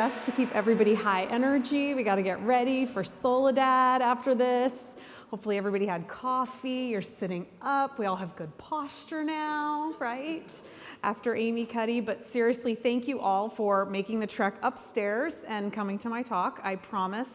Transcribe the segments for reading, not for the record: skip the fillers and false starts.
best to keep everybody high energy. We got to get ready for Soledad after this. Hopefully everybody had coffee, you're sitting up. We all have good posture now, right? After Amy Cuddy. But seriously, thank you all for making the trek upstairs and coming to my talk. I promise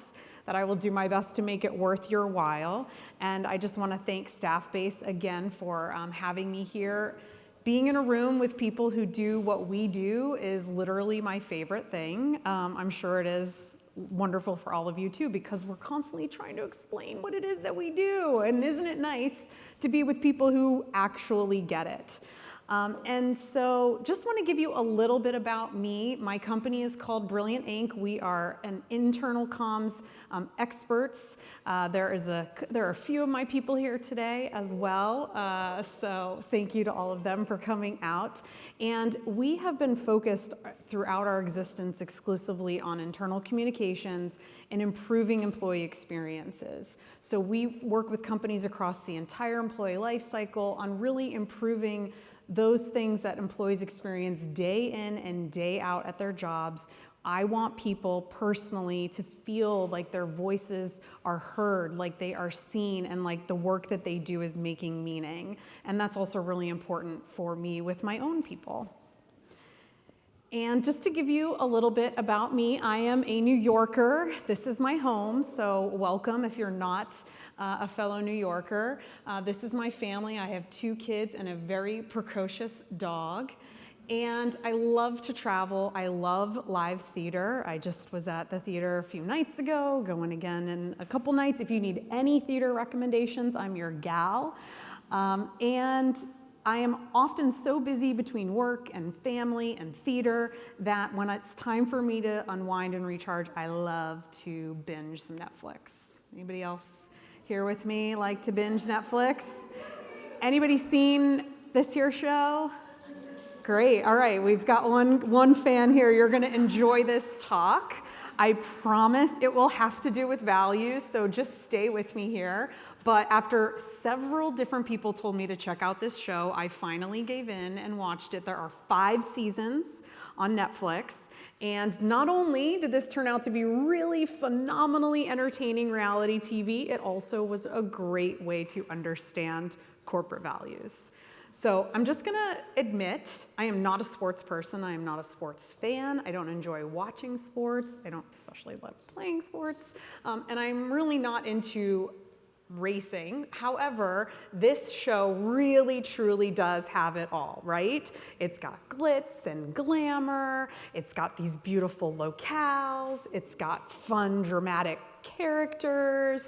that I will do my best to make it worth your while. And I just want to thank Staff Base again for having me here. Being in a room with people who do what we do is literally my favorite thing. I'm sure it is wonderful for all of you too, because we're constantly trying to explain what it is that we do. And isn't it nice to be with people who actually get it? And so just want to give you a little bit about me. My company is called Brilliant Inc. We are an internal comms experts. There are a few of my people here today as well. So thank you to all of them for coming out. And we have been focused throughout our existence exclusively on internal communications and improving employee experiences. So we work with companies across the entire employee life cycle on really improving those things that employees experience day in and day out at their jobs. I want people personally to feel like their voices are heard, like they are seen, and like the work that they do is making meaning. And that's also really important for me with my own people. And just to give you a little bit about me, I am a New Yorker. This is my home, so welcome if you're not a fellow New Yorker. This is my family. I have 2 kids and a very precocious dog. And I love to travel. I love live theater. I just was at the theater a few nights ago, going again in a couple nights. If you need any theater recommendations, I'm your gal. And I am often so busy between work and family and theater that when it's time for me to unwind and recharge, I love to binge some Netflix. Anybody else here with me like to binge Netflix? Anybody seen this here show? Great, all right, we've got one fan here. You're gonna enjoy this talk. I promise it will have to do with values, so just stay with me here. But after several different people told me to check out this show, I finally gave in and watched it. There are 5 seasons on Netflix. And not only did this turn out to be really phenomenally entertaining reality TV, it also was a great way to understand corporate values. So I'm just gonna admit, I am not a sports person. I am not a sports fan. I don't enjoy watching sports. I don't especially love playing sports. And I'm really not into racing. However, this show really truly does have it all, right? It's got glitz and glamour. It's got these beautiful locales. It's got fun, dramatic characters.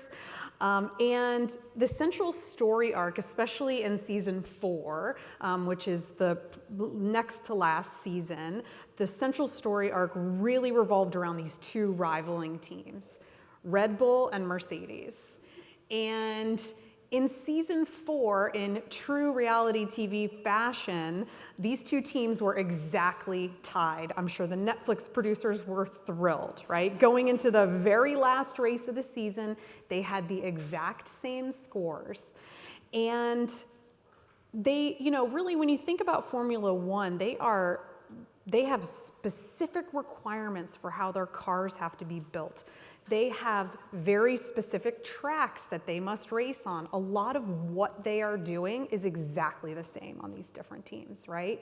And the central story arc, especially in season 4, which is the next to last season, the central story arc really revolved around these 2 rivaling teams, Red Bull and Mercedes. And in season 4, in true reality TV fashion, these 2 teams were exactly tied. I'm sure the Netflix producers were thrilled, right? Going into the very last race of the season, they had the exact same scores. And they, really when you think about Formula One, they have specific requirements for how their cars have to be built. They have very specific tracks that they must race on. A lot of what they are doing is exactly the same on these different teams, right?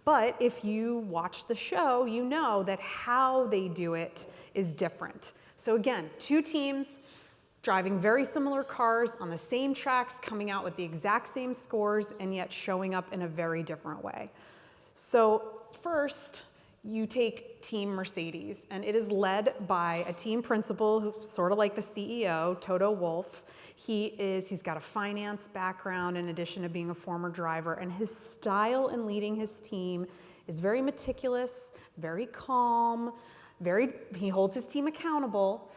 But if you watch the show, you know that how they do it is different. So again, 2 teams driving very similar cars on the same tracks, coming out with the exact same scores, and yet showing up in a very different way. So first, you take Team Mercedes, and it is led by a team principal who's sort of like the CEO, Toto Wolff. He's got a finance background in addition to being a former driver, and his style in leading his team is very meticulous, very calm, he holds his team accountable,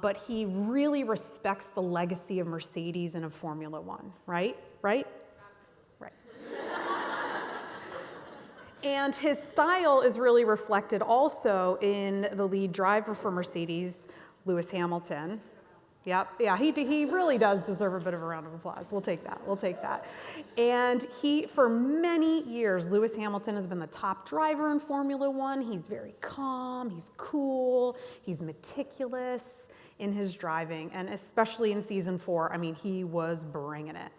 but he really respects the legacy of Mercedes and of Formula One, right? Right? And his style is really reflected also in the lead driver for Mercedes, Lewis Hamilton. Yep, yeah, he really does deserve a bit of a round of applause. We'll take that, we'll take that. And for many years, Lewis Hamilton has been the top driver in Formula One. He's very calm, he's cool, he's meticulous in his driving, and especially in season 4, I mean, he was bringing it.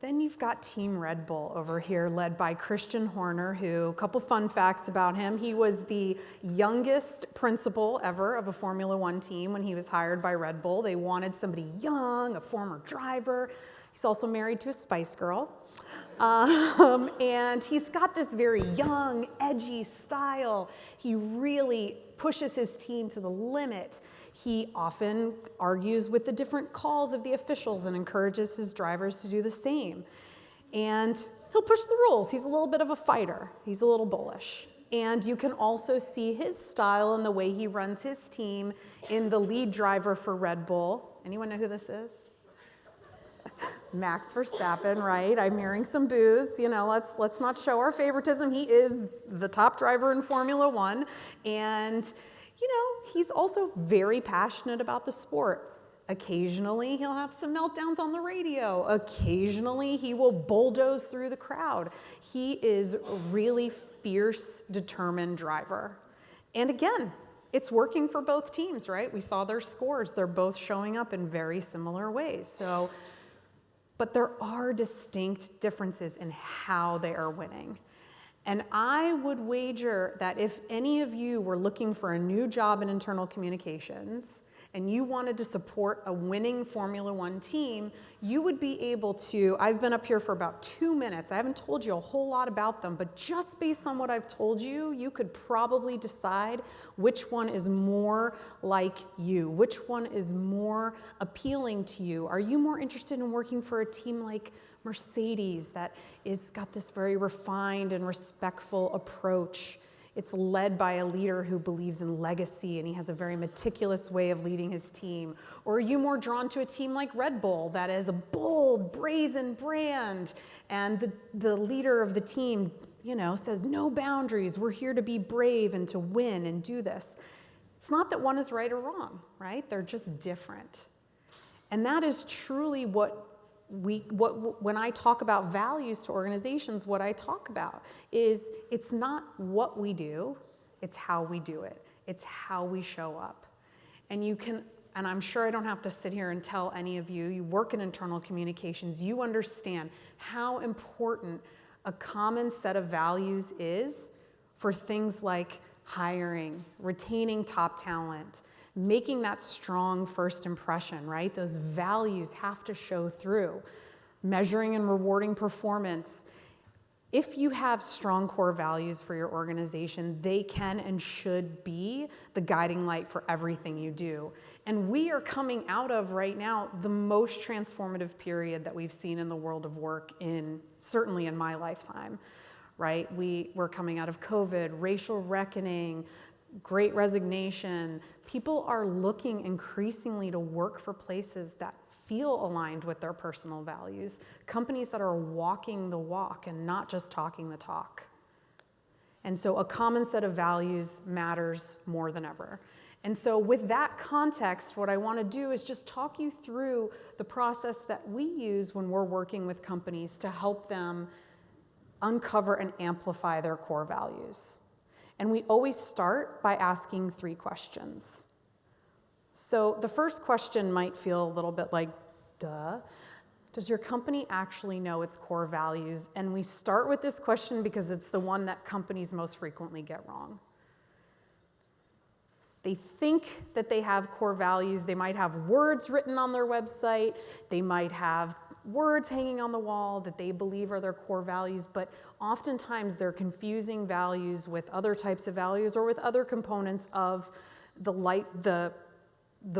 Then you've got Team Red Bull over here, led by Christian Horner, who, a couple fun facts about him, he was the youngest principal ever of a Formula One team when he was hired by Red Bull. They wanted somebody young, a former driver. He's also married to a Spice Girl. And he's got this very young, edgy style. He really pushes his team to the limit. He often argues with the different calls of the officials and encourages his drivers to do the same. And he'll push the rules. He's a little bit of a fighter. He's a little bullish. And you can also see his style and the way he runs his team in the lead driver for Red Bull. Anyone know who this is? Max Verstappen, right? I'm hearing some boos. You know, let's not show our favoritism. He is the top driver in Formula One. And you know, he's also very passionate about the sport. Occasionally, he'll have some meltdowns on the radio. Occasionally, he will bulldoze through the crowd. He is a really fierce, determined driver. And again, it's working for both teams, right? We saw their scores. They're both showing up in very similar ways. But there are distinct differences in how they are winning. And I would wager that if any of you were looking for a new job in internal communications and you wanted to support a winning Formula One team, you would be able to, I've been up here for about 2 minutes. I haven't told you a whole lot about them, but just based on what I've told you, you could probably decide which one is more like you, which one is more appealing to you. Are you more interested in working for a team like Mercedes that is got this very refined and respectful approach? It's led by a leader who believes in legacy and he has a very meticulous way of leading his team. Or are you more drawn to a team like Red Bull that is a bold, brazen brand and the leader of the team, you know, says no boundaries, we're here to be brave and to win and do this. It's not that one is right or wrong, right? They're just different. And that is truly when I talk about values to organizations, what I talk about is it's not what we do, it's how we do it. It's how we show up. And I'm sure I don't have to sit here and tell any of you, you work in internal communications, you understand how important a common set of values is for things like hiring, retaining top talent, making that strong first impression, right? Those values have to show through. Measuring and rewarding performance. If you have strong core values for your organization, they can and should be the guiding light for everything you do. And we are coming out of right now the most transformative period that we've seen in the world of work certainly in my lifetime, right? We're coming out of COVID, racial reckoning, Great Resignation. People are looking increasingly to work for places that feel aligned with their personal values, companies that are walking the walk and not just talking the talk. And so a common set of values matters more than ever. And so with that context, what I want to do is just talk you through the process that we use when we're working with companies to help them uncover and amplify their core values. And we always start by asking 3 questions. So the first question might feel a little bit like, duh. Does your company actually know its core values? And we start with this question because it's the one that companies most frequently get wrong. They think that they have core values. They might have words written on their website. They might have words hanging on the wall that they believe are their core values, but oftentimes they're confusing values with other types of values or with other components of the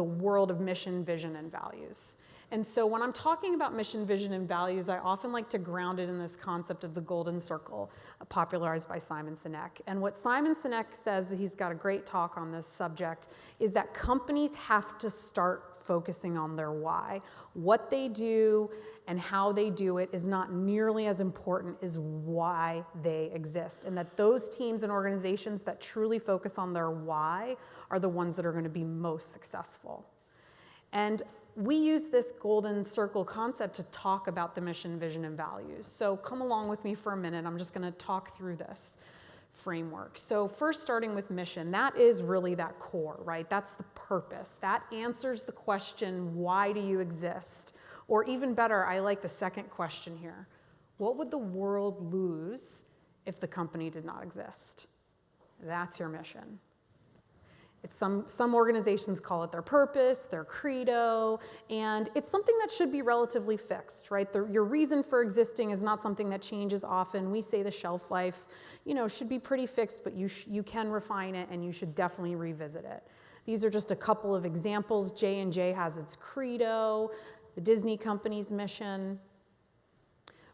world of mission, vision, and values. And so when I'm talking about mission, vision, and values, I often like to ground it in this concept of the golden circle, popularized by Simon Sinek. And what Simon Sinek says, he's got a great talk on this subject, is that companies have to start focusing on their why. What they do and how they do it is not nearly as important as why they exist. And that those teams and organizations that truly focus on their why are the ones that are going to be most successful. And we use this golden circle concept to talk about the mission, vision, and values. So come along with me for a minute. I'm just going to talk through this framework. So first, starting with mission, that is really that core, right? That's the purpose. That answers the question, why do you exist? Or even better, I like the second question here. What would the world lose if the company did not exist? That's your mission. It's some organizations call it their purpose, their credo, and it's something that should be relatively fixed, right? Your reason for existing is not something that changes often. We say the shelf life, should be pretty fixed, but you can refine it, and you should definitely revisit it. These are just a couple of examples. J&J has its credo, the Disney company's mission.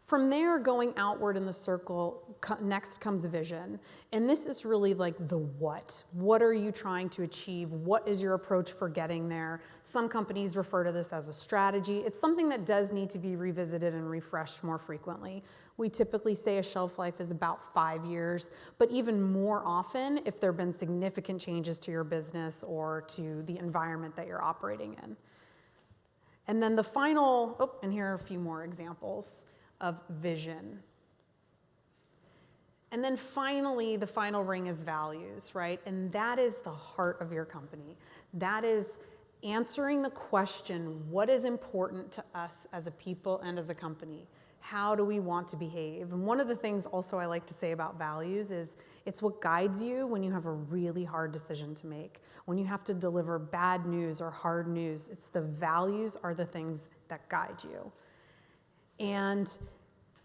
From there, going outward in the circle, next comes vision. And this is really like the what. What are you trying to achieve? What is your approach for getting there? Some companies refer to this as a strategy. It's something that does need to be revisited and refreshed more frequently. We typically say a shelf life is about 5 years, but even more often if there have been significant changes to your business or to the environment that you're operating in. And then the final, and here are a few more examples of vision. And then finally, the final ring is values, right? And that is the heart of your company. That is answering the question, what is important to us as a people and as a company? How do we want to behave? And one of the things also I like to say about values is it's what guides you when you have a really hard decision to make. When you have to deliver bad news or hard news, it's the values are the things that guide you. And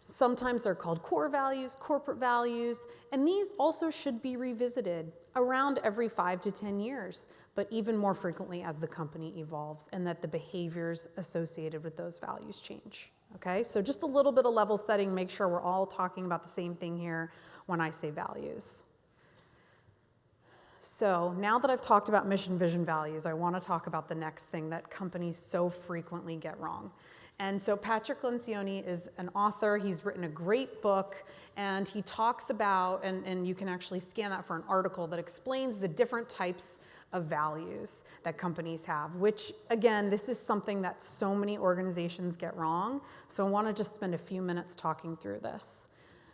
sometimes they're called core values, corporate values, and these also should be revisited around every 5 to 10 years, but even more frequently as the company evolves and that the behaviors associated with those values change. Okay, so just a little bit of level setting, make sure we're all talking about the same thing here when I say values. So now that I've talked about mission, vision, values, I want to talk about the next thing that companies so frequently get wrong. And so Patrick Lencioni is an author. He's written a great book, and he talks about, and you can actually scan that for an article that explains the different types of values that companies have, which, again, this is something that so many organizations get wrong. So I want to just spend a few minutes talking through this.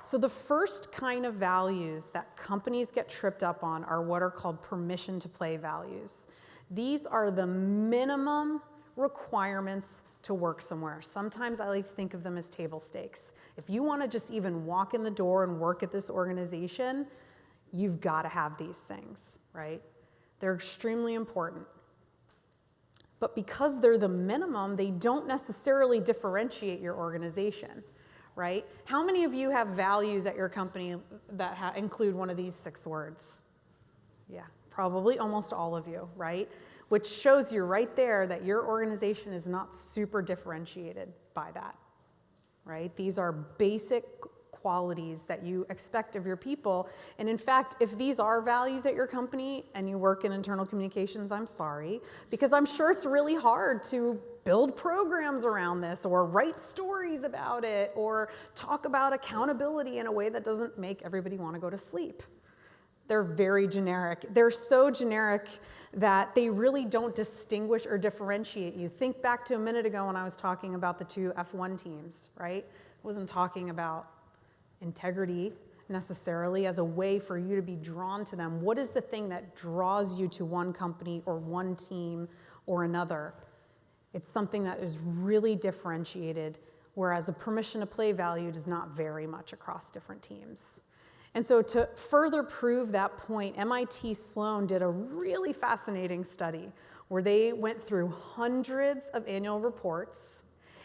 So the first kind of values that companies get tripped up on are what are called permission to play values. These are the minimum requirements to work somewhere. Sometimes I like to think of them as table stakes. If you want to just even walk in the door and work at this organization, you've got to have these things, right? They're extremely important. But because they're the minimum, they don't necessarily differentiate your organization, right? How many of you have values at your company that include one of these 6 words? Yeah, probably almost all of you, right? Which shows you right there that your organization is not super differentiated by that, right? These are basic qualities that you expect of your people. And in fact, if these are values at your company and you work in internal communications, I'm sorry, because I'm sure it's really hard to build programs around this or write stories about it or talk about accountability in a way that doesn't make everybody want to go to sleep. They're very generic. They're so generic that they really don't distinguish or differentiate you. Think back to a minute ago when I was talking about the 2 F1 teams, right? I wasn't talking about integrity necessarily as a way for you to be drawn to them. What is the thing that draws you to one company or one team or another? It's something that is really differentiated, whereas a permission to play value does not vary much across different teams. And so to further prove that point, MIT Sloan did a really fascinating study where they went through hundreds of annual reports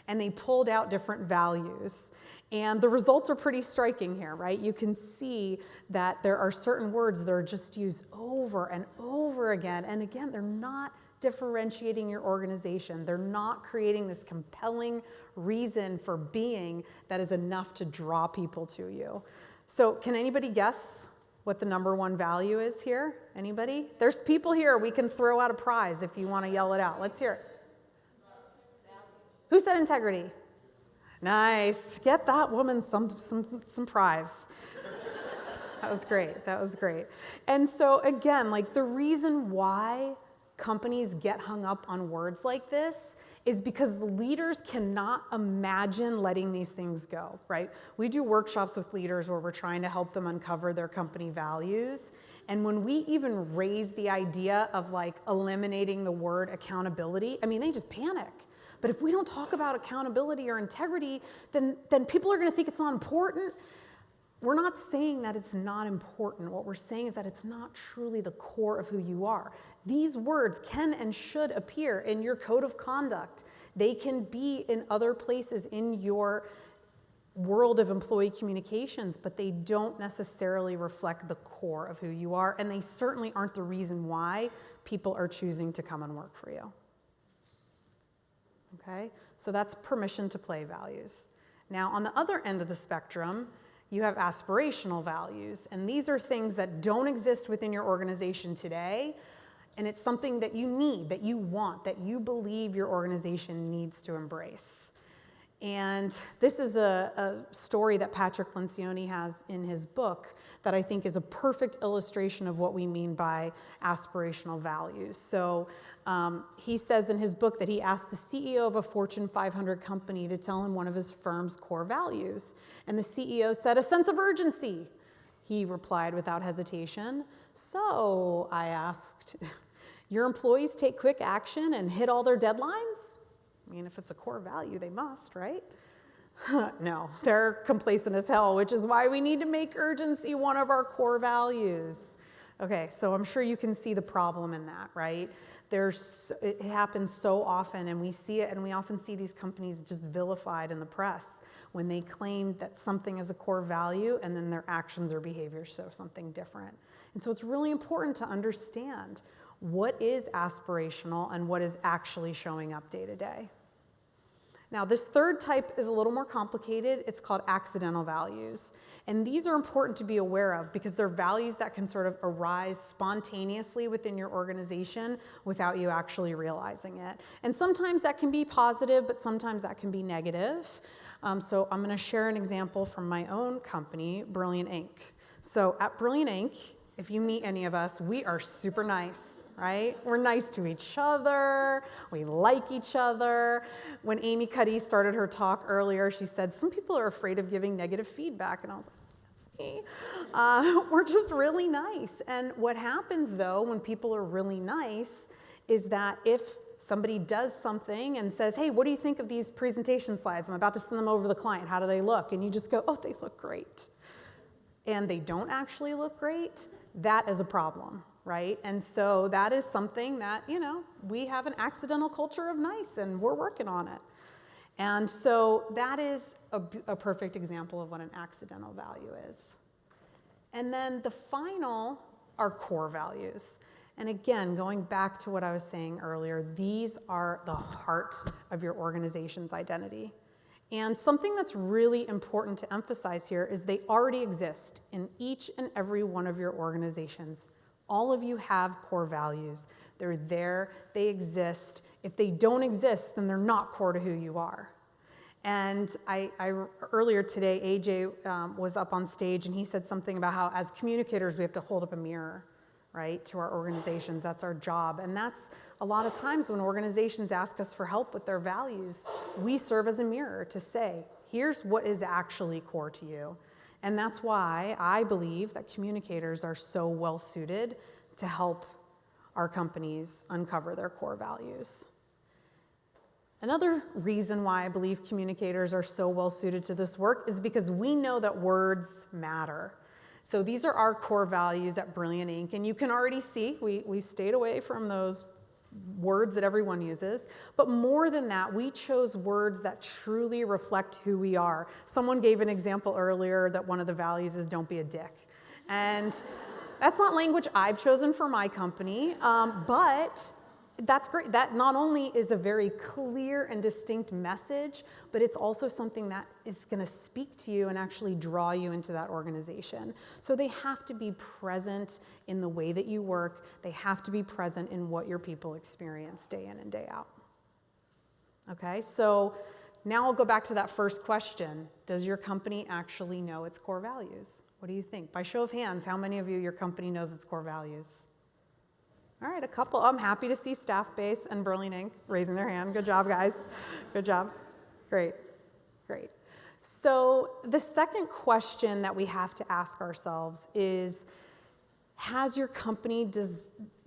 and they pulled out different values. And the results are pretty striking here, right? You can see that there are certain words that are just used over and over again. And again, they're not differentiating your organization. They're not creating this compelling reason for being that is enough to draw people to you. So can anybody guess what the number 1 value is here? Anybody? There's people here. We can throw out a prize if you want to yell it out. Let's hear it. Who said integrity? Nice. Get that woman some prize. That was great. That was great. And so again, like the reason why companies get hung up on words like this is because the leaders cannot imagine letting these things go, right? We do workshops with leaders where we're trying to help them uncover their company values. And when we even raise the idea of like eliminating the word accountability, I mean, they just panic. But if we don't talk about accountability or integrity, then people are gonna think it's not important. We're not saying that it's not important. What we're saying is that it's not truly the core of who you are. These words can and should appear in your code of conduct. They can be in other places in your world of employee communications, but they don't necessarily reflect the core of who you are, and they certainly aren't the reason why people are choosing to come and work for you. Okay? So that's permission to play values. Now, on the other end of the spectrum, you have aspirational values, and these are things that don't exist within your organization today, and it's something that you need, that you want, that you believe your organization needs to embrace. And this is a story that Patrick Lencioni has in his book that I think is a perfect illustration of what we mean by aspirational values. So he says in his book that he asked the CEO of a Fortune 500 company to tell him one of his firm's core values. And the CEO said, "A sense of urgency." He replied without hesitation. "So," I asked, "your employees take quick action and hit all their deadlines?" I mean, if it's a core value, they must, right? No, they're complacent as hell, which is why we need to make urgency one of our core values. Okay, so I'm sure you can see the problem in that, right? It happens so often, and we see it, and we often see these companies just vilified in the press when they claim that something is a core value and then their actions or behaviors show something different. And so it's really important to understand what is aspirational and what is actually showing up day to day. Now, this third type is a little more complicated. It's called accidental values. And these are important to be aware of because they're values that can sort of arise spontaneously within your organization without you actually realizing it. And sometimes that can be positive, but sometimes that can be negative. So I'm gonna share an example from my own company, Brilliant Inc. So at Brilliant Inc., if you meet any of us, we are super nice. Right? We're nice to each other. We like each other. When Amy Cuddy started her talk earlier, she said, some people are afraid of giving negative feedback. And I was like, that's me. We're just really nice. And what happens, though, when people are really nice is that if somebody does something and says, hey, what do you think of these presentation slides? I'm about to send them over to the client. How do they look? And you just go, oh, they look great. And they don't actually look great. That is a problem. Right? And so that is something that, we have an accidental culture of nice and we're working on it. And so that is a perfect example of what an accidental value is. And then the final are core values. And again, going back to what I was saying earlier, these are the heart of your organization's identity. And something that's really important to emphasize here is they already exist in each and every one of your organizations. All of you have core values. They're there, they exist. If they don't exist, then they're not core to who you are. And earlier today, AJ was up on stage and he said something about how as communicators, we have to hold up a mirror, right, to our organizations. That's our job. And that's a lot of times when organizations ask us for help with their values, we serve as a mirror to say, here's what is actually core to you. And that's why I believe that communicators are so well suited to help our companies uncover their core values. Another reason why I believe communicators are so well suited to this work is because we know that words matter. So these are our core values at Brilliant Inc. And you can already see we stayed away from those words that everyone uses, but more than that, we chose words that truly reflect who we are. Someone gave an example earlier that one of the values is don't be a dick. And that's not language I've chosen for my company, but that's great. That not only is a very clear and distinct message, but it's also something that is going to speak to you and actually draw you into that organization. So they have to be present in the way that you work. They have to be present in what your people experience day in and day out. Okay, so now I'll go back to that first question. Does your company actually know its core values? What do you think? By show of hands, how many of you, your company knows its core values? All right, a couple. I'm happy to see Staff Base and Berlin Inc. raising their hand. Good job, guys. Good job. Great, great. So the second question that we have to ask ourselves is, has your company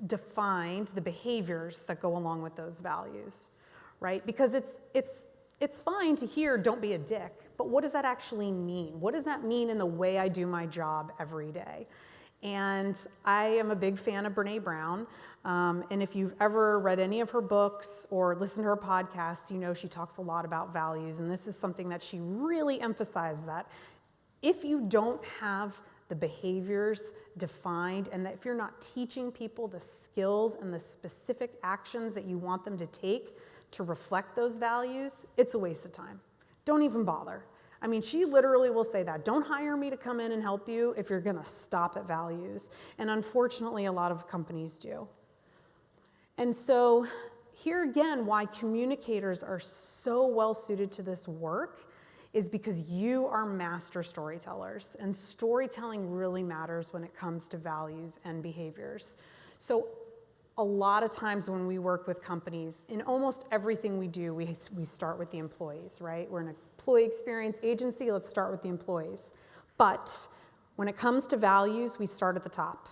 defined the behaviors that go along with those values, right? Because it's fine to hear, don't be a dick, but what does that actually mean? What does that mean in the way I do my job every day? And I am a big fan of Brené Brown, and if you've ever read any of her books or listened to her podcasts, you know she talks a lot about values, and this is something that she really emphasizes, that if you don't have the behaviors defined, and that if you're not teaching people the skills and the specific actions that you want them to take to reflect those values, it's a waste of time. Don't even bother. I mean, she literally will say that. Don't hire me to come in and help you if you're gonna stop at values. And unfortunately, a lot of companies do. And so here again, why communicators are so well suited to this work is because you are master storytellers, and storytelling really matters when it comes to values and behaviors. So a lot of times when we work with companies, in almost everything we do, we start with the employees, right? We're an employee experience agency, let's start with the employees. But when it comes to values, we start at the top,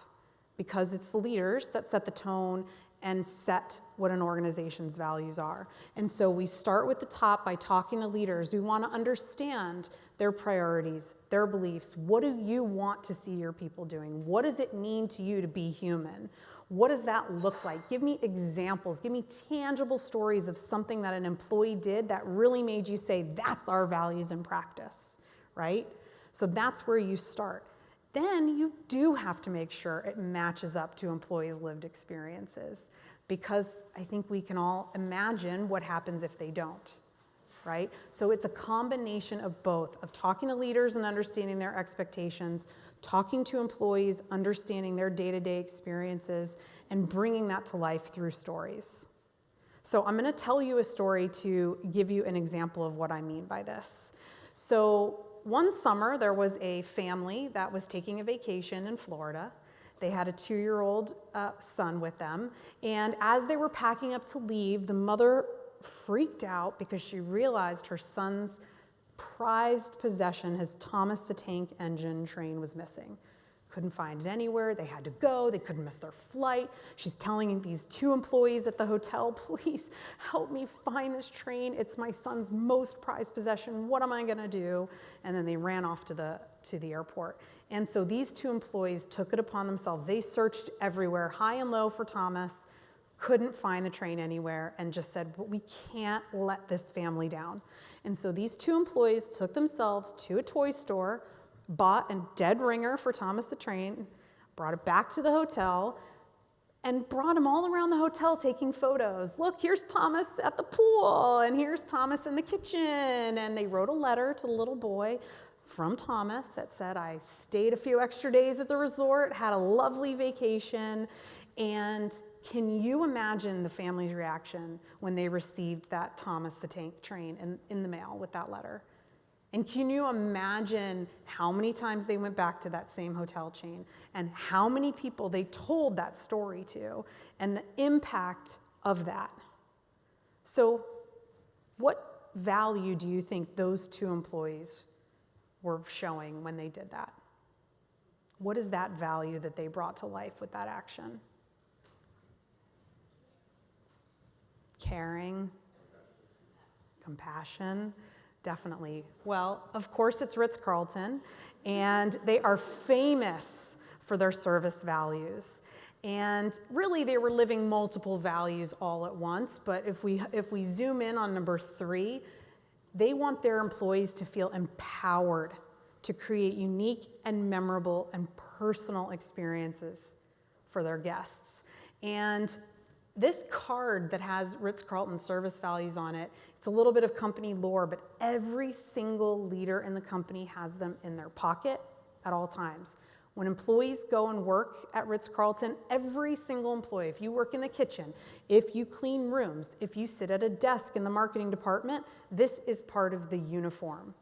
because it's the leaders that set the tone and set what an organization's values are. And so we start with the top by talking to leaders. We want to understand their priorities, their beliefs. What do you want to see your people doing? What does it mean to you to be human? What does that look like? Give me examples, give me tangible stories of something that an employee did that really made you say, that's our values in practice, right? So that's where you start. Then you do have to make sure it matches up to employees' lived experiences, because I think we can all imagine what happens if they don't, right? So it's a combination of both, of talking to leaders and understanding their expectations, talking to employees, understanding their day-to-day experiences, and bringing that to life through stories. So I'm gonna tell you a story to give you an example of what I mean by this. So one summer, there was a family that was taking a vacation in Florida. They had a 2-year-old son with them, and as they were packing up to leave, the mother freaked out because she realized her son's prized possession, his Thomas the Tank Engine train, was missing. Couldn't find it anywhere. They had to go. They couldn't miss their flight. She's telling these 2 employees at the hotel, please help me find this train. It's my son's most prized possession. What am I gonna do? And then they ran off to the airport. And so these 2 employees took it upon themselves. They searched everywhere, high and low, for Thomas, couldn't find the train anywhere, and just said, we can't let this family down. And so these 2 employees took themselves to a toy store, bought a dead ringer for Thomas the Train, brought it back to the hotel, and brought him all around the hotel taking photos. Look, here's Thomas at the pool, and here's Thomas in the kitchen. And they wrote a letter to the little boy from Thomas that said, I stayed a few extra days at the resort, had a lovely vacation. And can you imagine the family's reaction when they received that Thomas the Tank Train in the mail with that letter? And can you imagine how many times they went back to that same hotel chain, and how many people they told that story to, and the impact of that? So what value do you think those 2 employees were showing when they did that? What is that value that they brought to life with that action? Caring, compassion. Definitely. Well, of course it's Ritz-Carlton, and they are famous for their service values. And really they were living multiple values all at once, but if we zoom in on number 3, they want their employees to feel empowered to create unique and memorable and personal experiences for their guests. And this card that has Ritz-Carlton service values on it, it's a little bit of company lore, but every single leader in the company has them in their pocket at all times. When employees go and work at Ritz-Carlton, every single employee, if you work in the kitchen, if you clean rooms, if you sit at a desk in the marketing department, this is part of the uniform.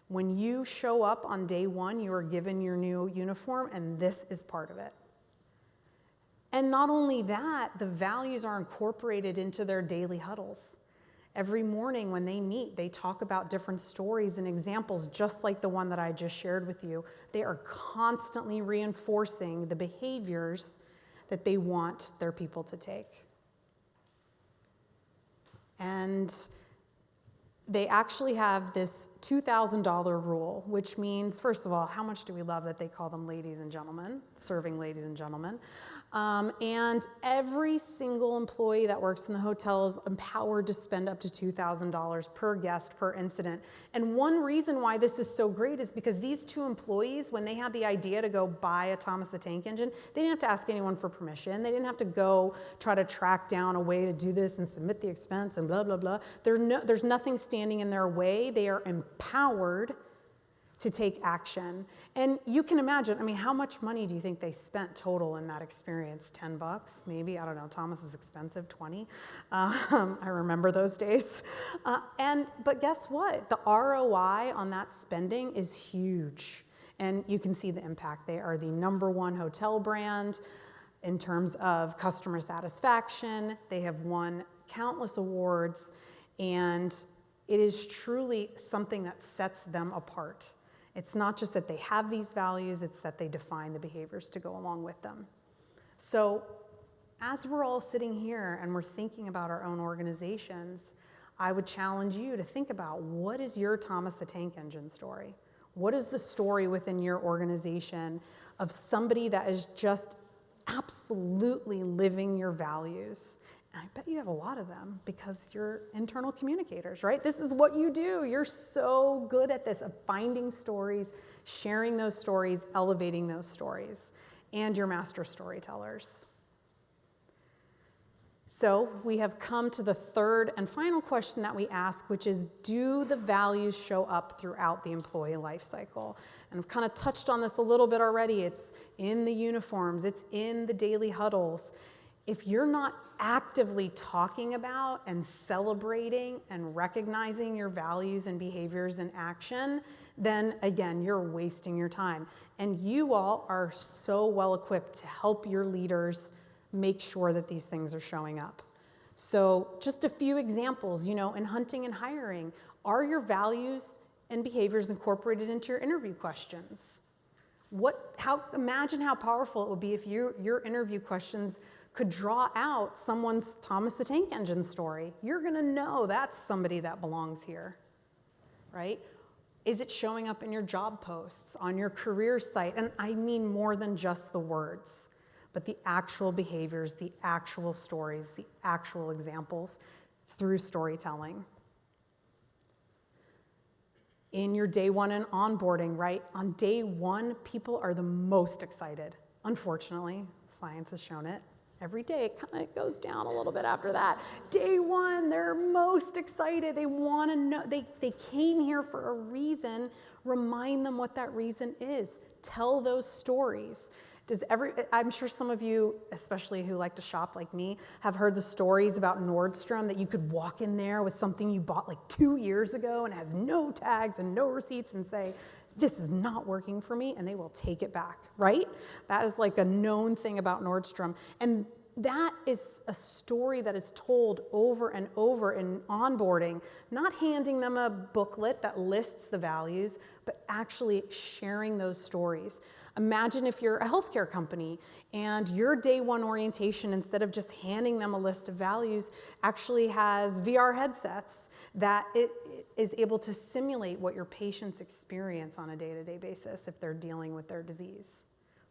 When you show up on day 1, you are given your new uniform, and this is part of it. And not only that, the values are incorporated into their daily huddles. Every morning when they meet, they talk about different stories and examples, just like the one that I just shared with you. They are constantly reinforcing the behaviors that they want their people to take. And they actually have this $2,000 rule, which means, first of all, how much do we love that they call them ladies and gentlemen, serving ladies and gentlemen. And every single employee that works in the hotel is empowered to spend up to $2,000 per guest per incident. And one reason why this is so great is because these two employees, when they had the idea to go buy a Thomas the Tank Engine, they didn't have to ask anyone for permission. They didn't have to go try to track down a way to do this and submit the expense and blah, blah, blah. There's nothing standing in their way. They are empowered to take action. And you can imagine, I mean, how much money do you think they spent total in that experience? 10 bucks, maybe? I don't know. Thomas is expensive, 20. I remember those days. But guess what? The ROI on that spending is huge. And you can see the impact. They are the #1 hotel brand in terms of customer satisfaction. They have won countless awards, and it is truly something that sets them apart. It's not just that they have these values, it's that they define the behaviors to go along with them. So as we're all sitting here and we're thinking about our own organizations, I would challenge you to think about, what is your Thomas the Tank Engine story? What is the story within your organization of somebody that is just absolutely living your values? And I bet you have a lot of them because you're internal communicators, right? This is what you do. You're so good at this, of finding stories, sharing those stories, elevating those stories, and you're master storytellers. So we have come to the third and final question that we ask, which is, do the values show up throughout the employee life cycle? And I've kind of touched on this a little bit already. It's in the uniforms, it's in the daily huddles. If you're not actively talking about and celebrating and recognizing your values and behaviors in action, then again, you're wasting your time. And you all are so well equipped to help your leaders make sure that these things are showing up. So just a few examples, in hunting and hiring, are your values and behaviors incorporated into your interview questions? Imagine how powerful it would be if your interview questions could draw out someone's Thomas the Tank Engine story. You're gonna know that's somebody that belongs here, right? Is it showing up in your job posts, on your career site? And I mean more than just the words, but the actual behaviors, the actual stories, the actual examples through storytelling. In your day one and onboarding, right? On day one, people are the most excited. Unfortunately, science has shown it. Every day, it kind of goes down a little bit after that. Day one, they're most excited. They want to know. They came here for a reason. Remind them what that reason is. Tell those stories. I'm sure some of you, especially who like to shop like me, have heard the stories about Nordstrom, that you could walk in there with something you bought like 2 years ago and has no tags and no receipts and say, this is not working for me, and they will take it back, right? That is like a known thing about Nordstrom. And that is a story that is told over and over in onboarding, not handing them a booklet that lists the values, but actually sharing those stories. Imagine if you're a healthcare company and your day one orientation, instead of just handing them a list of values, actually has VR headsets that it is able to simulate what your patients experience on a day-to-day basis if they're dealing with their disease.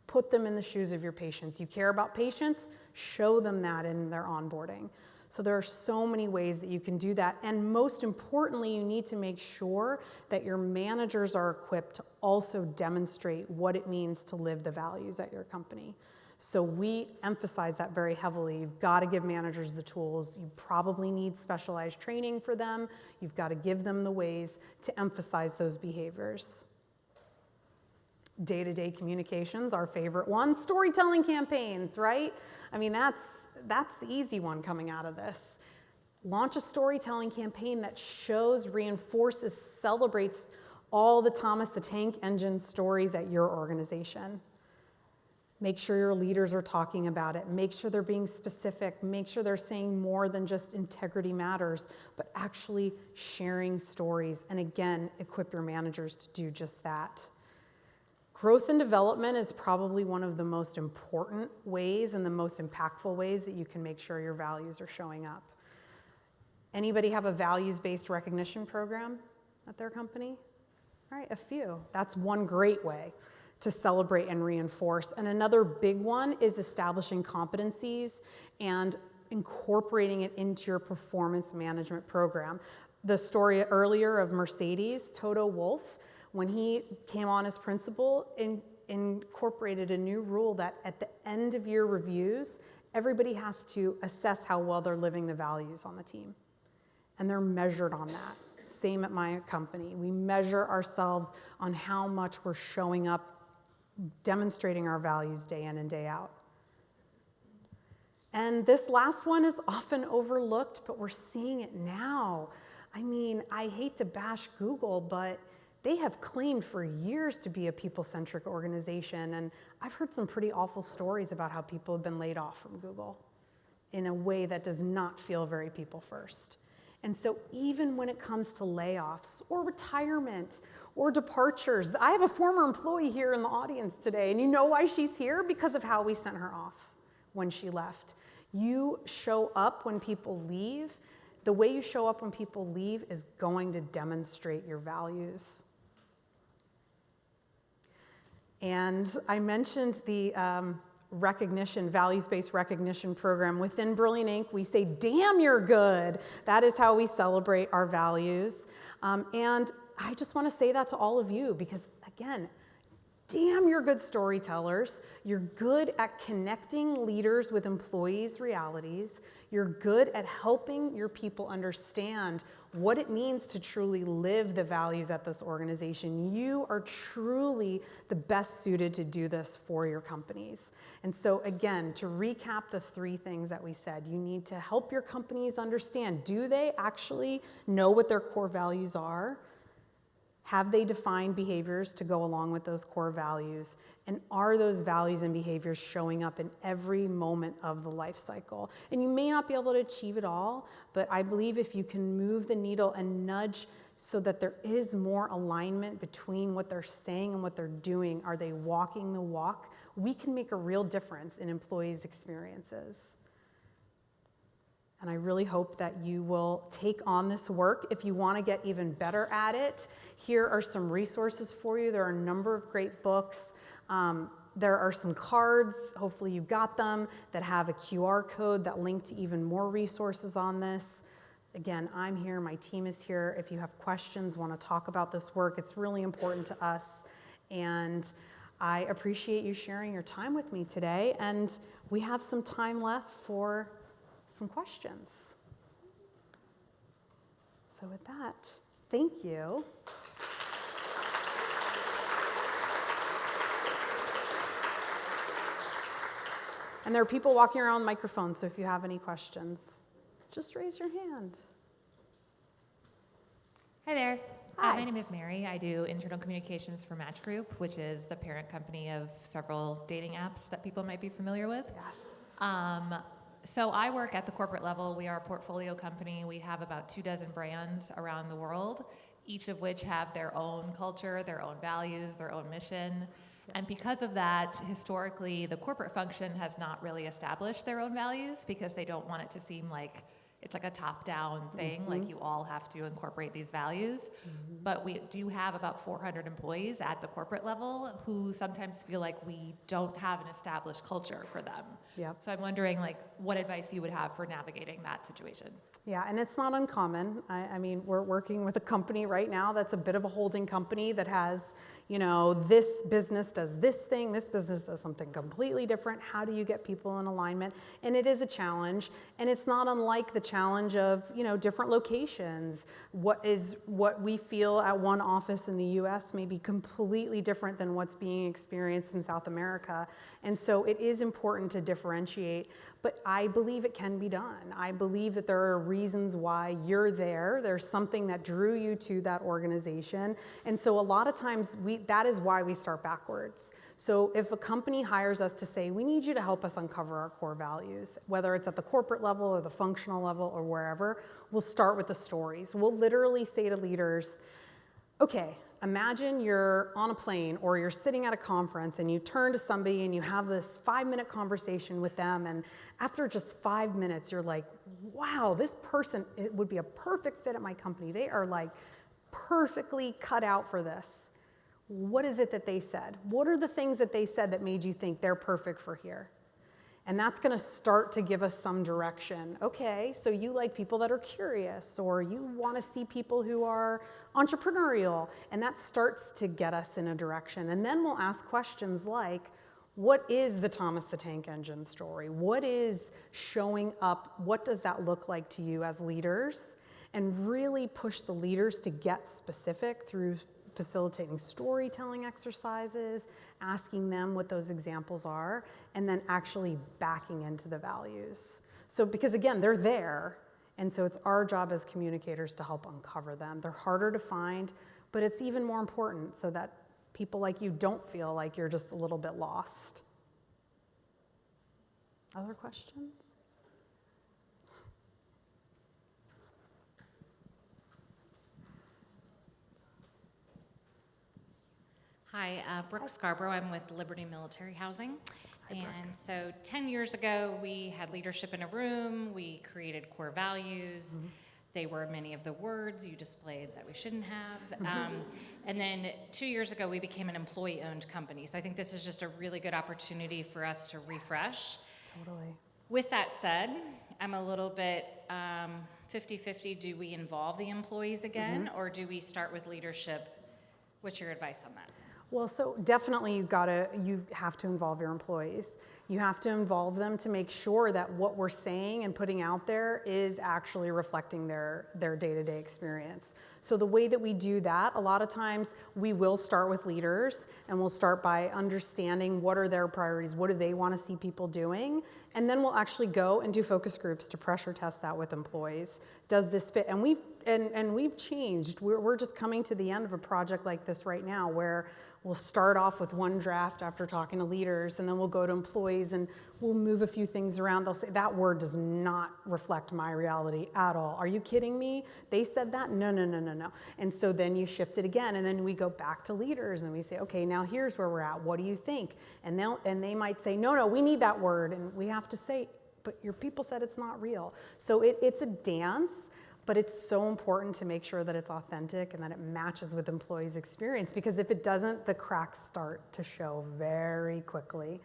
Put them in the shoes of your patients. You care about patients, show them that in their onboarding. So there are so many ways that you can do that. And most importantly, you need to make sure that your managers are equipped to also demonstrate what it means to live the values at your company. So we emphasize that very heavily. You've got to give managers the tools. You probably need specialized training for them. You've got to give them the ways to emphasize those behaviors. Day-to-day communications, our favorite one. Storytelling campaigns, right? I mean, that's the easy one coming out of this. Launch a storytelling campaign that shows, reinforces, celebrates all the Thomas the Tank Engine stories at your organization. Make sure your leaders are talking about it. Make sure they're being specific. Make sure they're saying more than just integrity matters, but actually sharing stories. And again, equip your managers to do just that. Growth and development is probably one of the most important ways and the most impactful ways that you can make sure your values are showing up. Anybody have a values-based recognition program at their company? All right, a few. That's one great way to celebrate and reinforce. And another big one is establishing competencies and incorporating it into your performance management program. The story earlier of Mercedes, Toto Wolff, when he came on as principal, incorporated a new rule that at the end of year reviews, everybody has to assess how well they're living the values on the team. And they're measured on that. Same at my company. We measure ourselves on how much we're showing up, demonstrating our values day in and day out. And this last one is often overlooked, but we're seeing it now. I mean, I hate to bash Google, but they have claimed for years to be a people-centric organization, and I've heard some pretty awful stories about how people have been laid off from Google in a way that does not feel very people-first. And so even when it comes to layoffs or retirement or departures, I have a former employee here in the audience today, and you know why she's here? Because of how we sent her off when she left. You show up when people leave. The way you show up when people leave is going to demonstrate your values. And I mentioned the recognition, values-based recognition program. Within Brilliant Inc., we say, damn, you're good. That is how we celebrate our values. And I just want to say that to all of you because, again, damn, you're good storytellers. You're good at connecting leaders with employees' realities. You're good at helping your people understand what it means to truly live the values at this organization. You are truly the best suited to do this for your companies. And so again, to recap the three things that we said, you need to help your companies understand, do they actually know what their core values are? Have they defined behaviors to go along with those core values? And are those values and behaviors showing up in every moment of the life cycle? And you may not be able to achieve it all, but I believe if you can move the needle and nudge so that there is more alignment between what they're saying and what they're doing, are they walking the walk? We can make a real difference in employees' experiences. And I really hope that you will take on this work. If you want to get even better at it, here are some resources for you. There are a number of great books. There are some cards, hopefully you got them, that have a QR code that link to even more resources on this. Again, I'm here, my team is here. If you have questions, want to talk about this work, it's really important to us. And I appreciate you sharing your time with me today. And we have some time left for some questions. So with that, thank you. And there are people walking around with microphones, so if you have any questions, just raise your hand. Hi there. Hi. My name is Mary. I do internal communications for Match Group, which is the parent company of several dating apps that people might be familiar with. Yes. So I work at the corporate level. We are a portfolio company. We have about 24 brands around the world, each of which have their own culture, their own values, their own mission. And because of that, historically, the corporate function has not really established their own values because they don't want it to seem like it's like a top-down thing, like you all have to incorporate these values. But we do have about 400 employees at the corporate level who sometimes feel like we don't have an established culture for them. Yep. So I'm wondering, like, what advice you would have for navigating that situation? Yeah, and it's not uncommon. I mean, we're working with a company right now that's a bit of a holding company that has, you know, this business does this thing, this business does something completely different. How do you get people in alignment? And it is a challenge, and it's not unlike the challenge of, you know, different locations. What we feel at one office in the US may be completely different than what's being experienced in South America. And so it is important to differentiate, but I believe it can be done. I believe that there are reasons why you're there. There's something that drew you to that organization. And so a lot of times that is why we start backwards. So if a company hires us to say, we need you to help us uncover our core values, whether it's at the corporate level or the functional level or wherever, we'll start with the stories. We'll literally say to leaders, okay, imagine you're on a plane or you're sitting at a conference and you turn to somebody and you have this 5-minute conversation with them, and after just 5 minutes, you're like, wow, this person, it would be a perfect fit at my company. They are like perfectly cut out for this. What is it that they said? What are the things that they said that made you think they're perfect for here? And that's going to start to give us some direction. Okay, so you like people that are curious, or you want to see people who are entrepreneurial, and that starts to get us in a direction. And then we'll ask questions like, what is the Thomas the Tank Engine story? What is showing up? What does that look like to you as leaders? And really push the leaders to get specific through facilitating storytelling exercises, asking them what those examples are, and then actually backing into the values. So because again, they're there, and so it's our job as communicators to help uncover them. They're harder to find, but it's even more important so that people like you don't feel like you're just a little bit lost. Other questions? Hi, Brooke Scarborough. I'm with Liberty Military Housing. Hi, Brooke. And so 10 years ago, we had leadership in a room. We created core values. They were many of the words you displayed that we shouldn't have. And then 2 years ago, we became an employee-owned company. So I think this is just a really good opportunity for us to refresh. Totally. With that said, I'm a little bit 50-50. Do we involve the employees again, or do we start with leadership? What's your advice on that? Well, so definitely you have to involve your employees. You have to involve them to make sure that what we're saying and putting out there is actually reflecting their day-to-day experience. So the way that we do that, a lot of times we will start with leaders, and we'll start by understanding what are their priorities, what do they want to see people doing, and then we'll actually go and do focus groups to pressure test that with employees. Does this fit? And we've changed. We're just coming to the end of a project like this right now, where we'll start off with one draft after talking to leaders, and then we'll go to employees and we'll move a few things around. They'll say, that word does not reflect my reality at all. Are you kidding me? They said that? No. And so then you shift it again, and then we go back to leaders and we say, okay, now here's where we're at. What do you think? And they might say, no, we need that word. And we have to say, but your people said it's not real. So it's a dance. But it's so important to make sure that it's authentic and that it matches with employees' experience, because if it doesn't, the cracks start to show very quickly,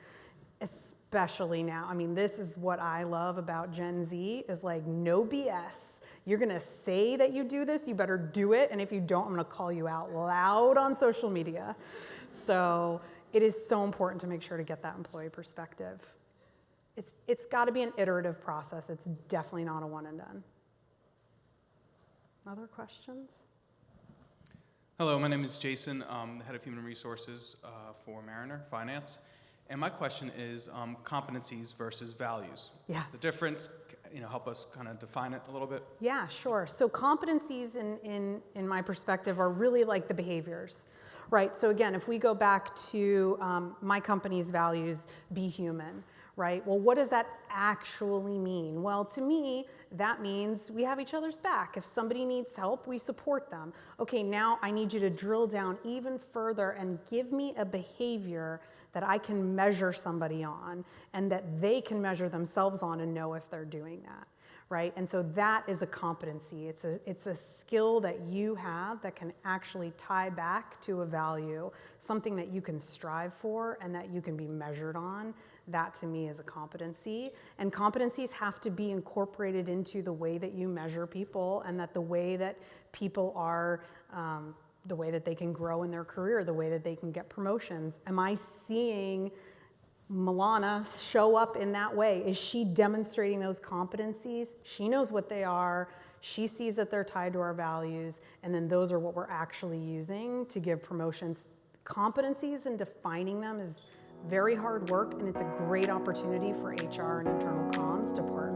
especially now. I mean, this is what I love about Gen Z, is like no BS. You're gonna say that you do this, you better do it, and if you don't, I'm gonna call you out loud on social media. So it is so important to make sure to get that employee perspective. It's gotta be an iterative process. It's definitely not a one and done. Other questions? Hello, my name is Jason. I'm the head of human resources for Melinger Finance. And my question is competencies versus values. Yes. What's the difference? Help us kind of define it a little bit. Yeah, sure. So competencies in my perspective are really like the behaviors, right? So again, if we go back to my company's values, be human, right? Well, what does that actually mean? Well, to me, that means we have each other's back. If somebody needs help, we support them. Okay, now I need you to drill down even further and give me a behavior that I can measure somebody on, and that they can measure themselves on and know if they're doing that, right? And so that is a competency. It's a skill that you have that can actually tie back to a value, something that you can strive for and that you can be measured on. That to me is a competency. And competencies have to be incorporated into the way that you measure people, and that the way that people are, the way that they can grow in their career, the way that they can get promotions. Am I seeing Milana show up in that way? Is she demonstrating those competencies? She knows what they are. She sees that they're tied to our values, and then those are what we're actually using to give promotions. Competencies and defining them is very hard work, and it's a great opportunity for HR and internal comms to partner